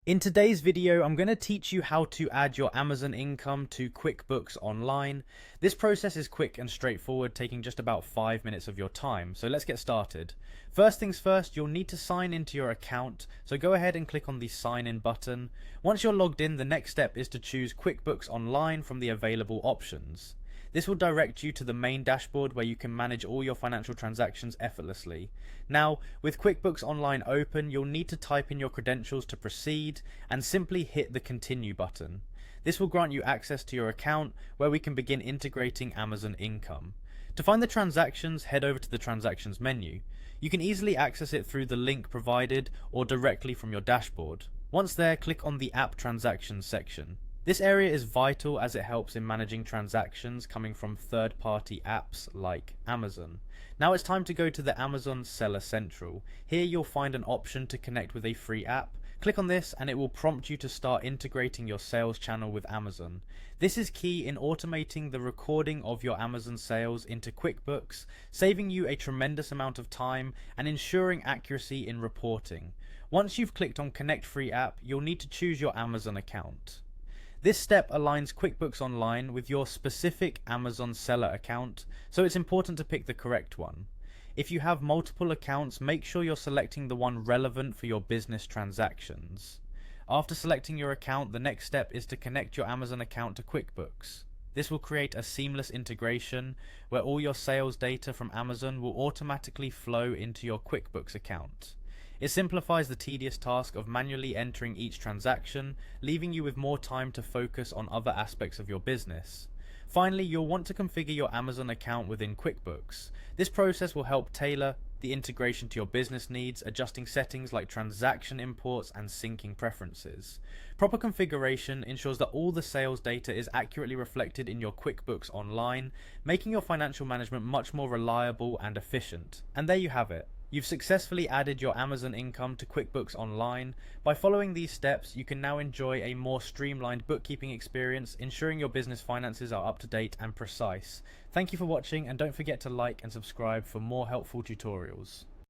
In today's video, I'm going to teach you how to add your Amazon income to QuickBooks Online. This process is quick and straightforward, taking just about 5 minutes of your time. So let's get started. First things first, you'll need to sign into your account. So go ahead and click on the sign in button. Once you're logged in, the next step is to choose QuickBooks Online from the available options. This will direct you to the main dashboard where you can manage all your financial transactions effortlessly. Now, with QuickBooks Online open, you'll need to type in your credentials to proceed and simply hit the continue button. This will grant you access to your account where we can begin integrating Amazon income. To find the transactions, head over to the transactions menu. You can easily access it through the link provided or directly from your dashboard. Once there, click on the app transactions section. This area is vital as it helps in managing transactions coming from third-party apps like Amazon. Now it's time to go to the Amazon Seller Central. Here you'll find an option to connect with a free app. Click on this and it will prompt you to start integrating your sales channel with Amazon. This is key in automating the recording of your Amazon sales into QuickBooks, saving you a tremendous amount of time and ensuring accuracy in reporting. Once you've clicked on Connect Free App, you'll need to choose your Amazon account. This step aligns QuickBooks Online with your specific Amazon seller account, so it's important to pick the correct one. If you have multiple accounts, make sure you're selecting the one relevant for your business transactions. After selecting your account, the next step is to connect your Amazon account to QuickBooks. This will create a seamless integration where all your sales data from Amazon will automatically flow into your QuickBooks account. It simplifies the tedious task of manually entering each transaction, leaving you with more time to focus on other aspects of your business. Finally, you'll want to configure your Amazon account within QuickBooks. This process will help tailor the integration to your business needs, adjusting settings like transaction imports and syncing preferences. Proper configuration ensures that all the sales data is accurately reflected in your QuickBooks Online, making your financial management much more reliable and efficient. And there you have it. You've successfully added your Amazon income to QuickBooks Online. By following these steps, you can now enjoy a more streamlined bookkeeping experience, ensuring your business finances are up to date and precise. Thank you for watching, and don't forget to like and subscribe for more helpful tutorials.